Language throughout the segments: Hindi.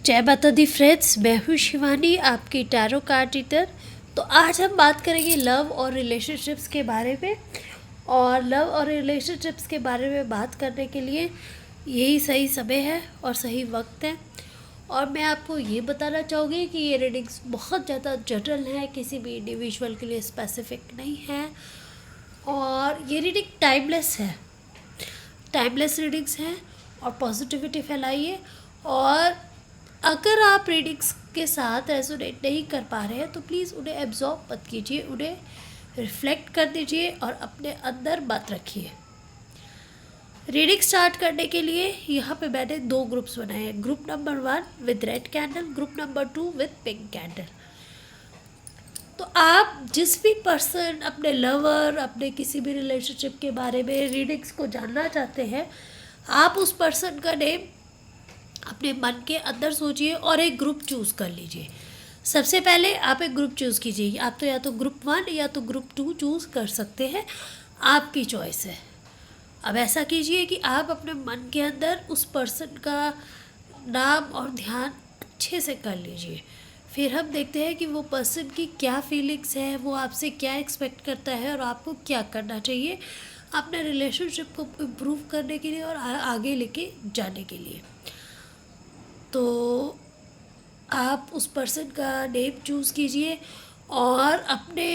जय माता दी फ्रेंड्स, मैं हूँ शिवानी, आपकी टैरो कार्ड रीडर। तो आज हम बात करेंगे लव और रिलेशनशिप्स के बारे में। और लव और रिलेशनशिप्स के बारे में बात करने के लिए यही सही समय है और सही वक्त है। और मैं आपको ये बताना चाहूँगी कि ये रीडिंग्स बहुत ज़्यादा जनरल है, किसी भी इंडिविजुअल के लिए स्पेसिफिक नहीं है। और ये रीडिंग टाइमलेस है, टाइमलेस रीडिंग्स हैं और पॉजिटिविटी फैलाइए। और अगर आप रीडिंग्स के साथ रेजोनेट नहीं कर पा रहे हैं तो प्लीज़ उन्हें एब्जॉर्ब मत कीजिए, उन्हें रिफ्लेक्ट कर दीजिए और अपने अंदर मत रखिए। रीडिंग स्टार्ट करने के लिए यहाँ पे मैंने 2 ग्रुप्स बनाए हैं। Group number 1 with red candle, group number 2 with pink candle. तो आप जिस भी पर्सन, अपने लवर, अपने किसी भी रिलेशनशिप के बारे में रीडिंग्स को जानना चाहते हैं, आप उस पर्सन का नेम अपने मन के अंदर सोचिए और एक ग्रुप चूज़ कर लीजिए। सबसे पहले आप एक ग्रुप चूज़ कीजिए। आप तो या तो ग्रुप 1 या तो ग्रुप 2 चूज़ कर सकते हैं, आपकी चॉइस है। अब ऐसा कीजिए कि आप अपने मन के अंदर उस पर्सन का नाम और ध्यान अच्छे से कर लीजिए। फिर हम देखते हैं कि वो पर्सन की क्या फीलिंग्स है, वो आपसे क्या एक्सपेक्ट करता है और आपको क्या करना चाहिए अपने रिलेशनशिप को इम्प्रूव करने के लिए और आगे लेके जाने के लिए। तो आप उस पर्सन का नेम चूज़ कीजिए और अपने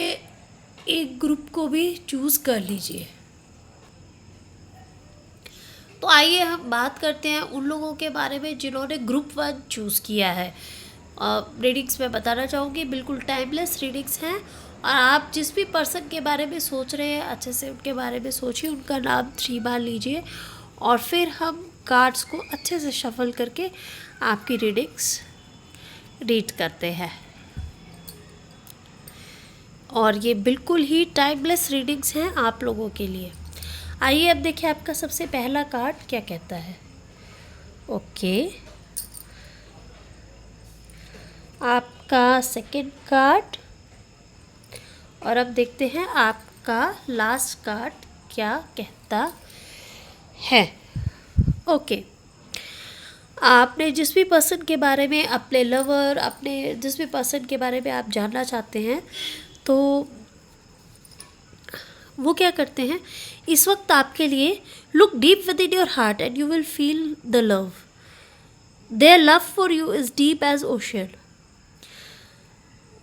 एक ग्रुप को भी चूज़ कर लीजिए। तो आइए हम बात करते हैं उन लोगों के बारे में जिन्होंने ग्रुप 1 चूज़ किया है। रीडिंग्स मैं बताना चाहूँगी बिल्कुल टाइमलेस रीडिंग्स हैं। और आप जिस भी पर्सन के बारे में सोच रहे हैं अच्छे से उनके बारे में सोचिए, उनका नाम 3 बार लीजिए और फिर हम कार्ड्स को अच्छे से शफल करके आपकी रीडिंग्स रीड करते हैं। और ये बिल्कुल ही टाइमलेस रीडिंग्स हैं आप लोगों के लिए। आइए अब देखिए आपका सबसे पहला कार्ड क्या कहता है। ओके, आपका सेकंड कार्ड, और अब देखते हैं आपका लास्ट कार्ड क्या कहता है। ओके, आपने जिस भी पर्सन के बारे में, अपने लवर, अपने जिस भी पर्सन के बारे में आप जानना चाहते हैं, तो वो क्या करते हैं इस वक्त आपके लिए। Look deep within your heart and you will feel the love. Their love for you is deep as ocean.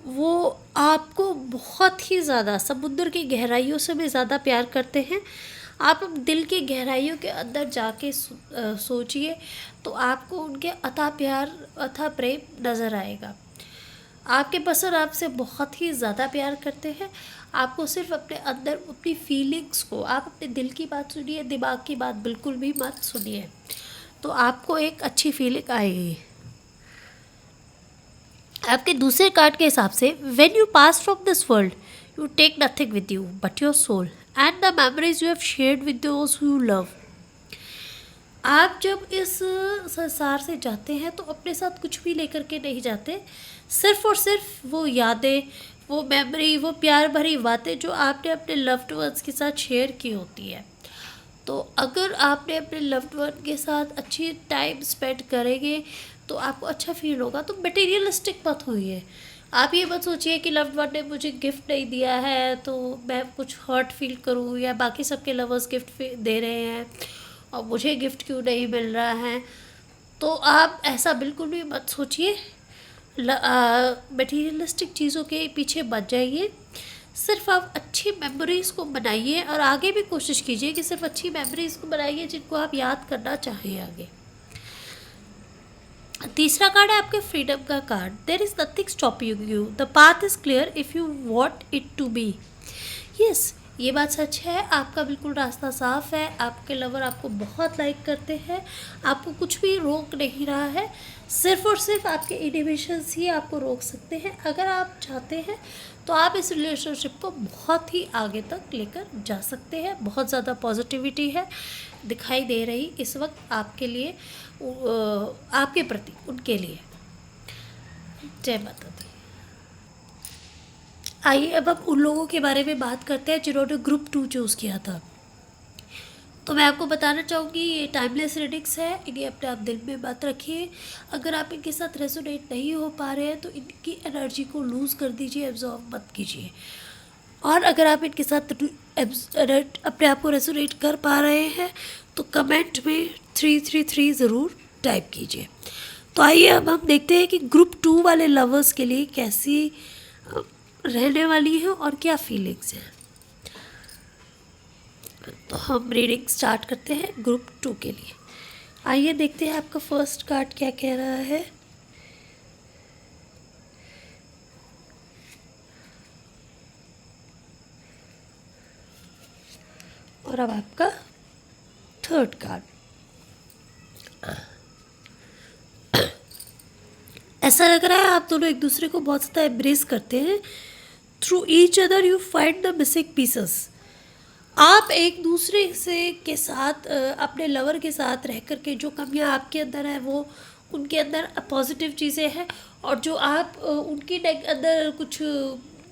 वो आपको बहुत ही ज़्यादा, समुद्र की गहराइयों से भी ज़्यादा प्यार करते हैं। आप दिल की गहराइयों के अंदर जाके सोचिए तो आपको उनके अथाह प्यार, अथाह प्रेम नज़र आएगा। आपके पर्सन आपसे बहुत ही ज़्यादा प्यार करते हैं। आपको सिर्फ अपने अंदर अपनी फीलिंग्स को, आप अपने दिल की बात सुनिए, दिमाग की बात बिल्कुल भी मत सुनिए, तो आपको एक अच्छी फीलिंग आएगी। आपके दूसरे कार्ड के हिसाब से, when you pass from this world you take nothing with you but your soul and the memories you have shared with those who love. आप जब इस संसार से जाते हैं तो अपने साथ कुछ भी लेकर के नहीं जाते, सिर्फ और सिर्फ वो यादें, वो मेमोरी, वो प्यार भरी बातें जो आपने अपने लव्ड वंस के साथ शेयर की होती है। तो अगर आपने अपने लव्ड वन के साथ अच्छी टाइम स्पेंड करेंगे तो आपको अच्छा फील होगा। तो मटेरियलिस्टिक मत होइए। आप ये मत सोचिए कि लव्ड वन ने मुझे गिफ्ट नहीं दिया है तो मैं कुछ हर्ट फील करूँ, या बाकी सबके लवर्स गिफ्ट दे रहे हैं और मुझे गिफ्ट क्यों नहीं मिल रहा है। तो आप ऐसा बिल्कुल भी मत सोचिए। मटेरियलिस्टिक चीज़ों के पीछे मत जाइए। सिर्फ आप अच्छी मेमोरीज़ को बनाइए और आगे भी कोशिश कीजिए कि सिर्फ अच्छी मेमोरीज़ को बनाइए जिनको आप याद करना चाहें आगे। तीसरा कार्ड है आपके फ्रीडम का card. There is nothing stopping you, the path is clear if you want it to be. Yes, ये बात सच है, आपका बिल्कुल रास्ता साफ है। आपके लवर आपको बहुत लाइक करते हैं, आपको कुछ भी रोक नहीं रहा है। सिर्फ और सिर्फ आपके इनिबिशंस ही आपको रोक सकते हैं। अगर आप चाहते हैं तो आप इस रिलेशनशिप को बहुत ही आगे तक लेकर जा सकते हैं। बहुत ज़्यादा पॉजिटिविटी है दिखाई दे रही इस वक्त आपके लिए, आपके प्रति, उनके लिए। जय माता दी। आइए अब हम उन लोगों के बारे में बात करते हैं जिन्होंने ग्रुप 2 चूज़ किया था। तो मैं आपको बताना चाहूँगी ये टाइमलेस रीडिंग्स है, इन्हें अपने आप दिल में मत रखिए। अगर आप इनके साथ रेजोनेट नहीं हो पा रहे हैं तो इनकी एनर्जी को लूज़ कर दीजिए, एब्जॉर्ब मत कीजिए। और अगर आप इनके साथ अपने आप को रेजोनेट कर पा रहे हैं तो कमेंट में 333 ज़रूर टाइप कीजिए। तो आइए अब हम देखते हैं कि ग्रुप 2 वाले लवर्स के लिए कैसी रहने वाली है और क्या फीलिंग्स हैं। तो हम रीडिंग स्टार्ट करते हैं ग्रुप 2 के लिए। आइए देखते हैं आपका फर्स्ट कार्ड क्या कह रहा है। और अब आपका थर्ड कार्ड। ऐसा लग रहा है आप दोनों एक दूसरे को बहुत ज़्यादा एम्ब्रेस करते हैं। Through each other you find the missing pieces. आप एक दूसरे से के साथ अपने लवर के साथ रह कर के जो कमियां आपके अंदर है वो उनके अंदर पॉजिटिव चीज़ें हैं, और जो आप उनकी अंदर कुछ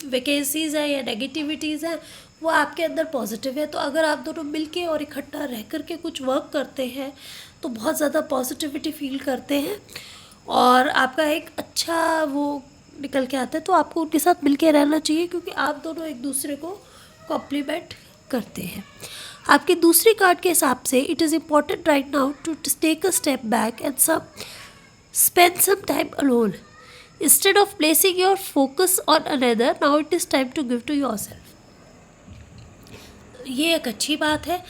वैकेंसीज़ हैं या नेगेटिविटीज़ हैं वो आपके अंदर पॉजिटिव है। तो अगर आप दोनों मिलके और इकट्ठा रह कर के कुछ वर्क करते हैं तो बहुत ज़्यादा पॉजिटिविटी फील करते हैं और आपका एक अच्छा वो निकल के आता है। तो आपको उनके साथ मिलके रहना चाहिए क्योंकि आप दोनों एक दूसरे को कॉम्प्लीमेंट करते हैं। आपके दूसरी कार्ड के हिसाब से it is important right now to take a step back and spend some time alone. Instead of placing your focus on another, now it is time to give to yourself. ये एक अच्छी बात है।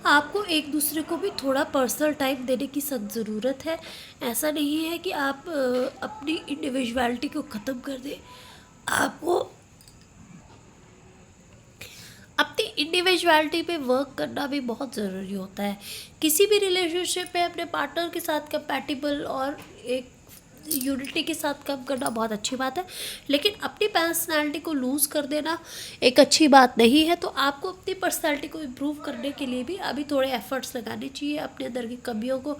आपको एक दूसरे को भी थोड़ा पर्सनल टाइम देने की सख्त ज़रूरत है। ऐसा नहीं है कि आप अपनी इंडिविजुअलिटी को ख़त्म कर दें। आपको अपनी इंडिविजुअलिटी पे वर्क करना भी बहुत ज़रूरी होता है। किसी भी रिलेशनशिप में अपने पार्टनर के साथ कंपैटिबल और एक यूनिटी के साथ काम करना बहुत अच्छी बात है, लेकिन अपनी पर्सनालिटी को लूज़ कर देना एक अच्छी बात नहीं है। तो आपको अपनी पर्सनालिटी को इम्प्रूव करने के लिए भी अभी थोड़े एफर्ट्स लगाने चाहिए, अपने अंदर की कमियों को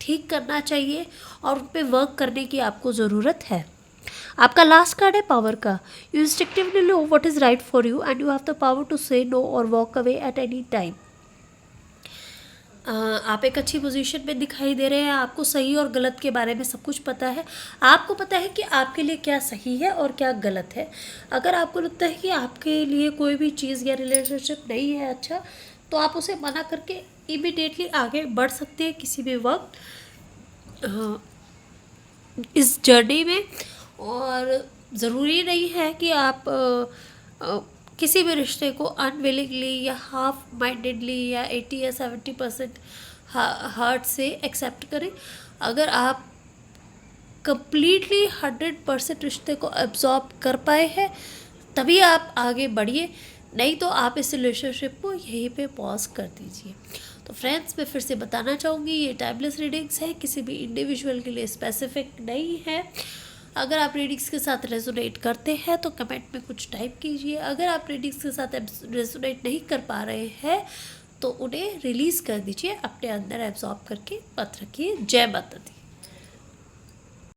ठीक करना चाहिए और उन पर वर्क करने की आपको ज़रूरत है। आपका लास्ट कार्ड है पावर का। You instinctively know what is right for you and you have the power to say no और walk away at any time. आप एक अच्छी पोजीशन में दिखाई दे रहे हैं। आपको सही और गलत के बारे में सब कुछ पता है। आपको पता है कि आपके लिए क्या सही है और क्या गलत है। अगर आपको लगता है कि आपके लिए कोई भी चीज़ या रिलेशनशिप नहीं है अच्छा, तो आप उसे मना करके इमीडिएटली आगे बढ़ सकते हैं किसी भी वक्त इस जर्नी में। और ज़रूरी नहीं है कि आप किसी भी रिश्ते को अनविलिंगली या हाफ माइंडेडली या 80 या 70% हार्ट से एक्सेप्ट करें। अगर आप कंप्लीटली 100% रिश्ते को एब्जॉर्ब कर पाए हैं तभी आप आगे बढ़िए, नहीं तो आप इस रिलेशनशिप को यहीं पे पॉज कर दीजिए। तो फ्रेंड्स, मैं फिर से बताना चाहूँगी ये टाइमलेस रीडिंग्स है, किसी भी इंडिविजुअल के लिए स्पेसिफिक नहीं है। अगर आप रीडिंग्स के साथ रेजोनेट करते हैं तो कमेंट में कुछ टाइप कीजिए। अगर आप रीडिंग्स के साथ रेजोनेट नहीं कर पा रहे हैं तो उन्हें रिलीज़ कर दीजिए, अपने अंदर एब्जॉर्ब करके मत रखिए। जय माता दी।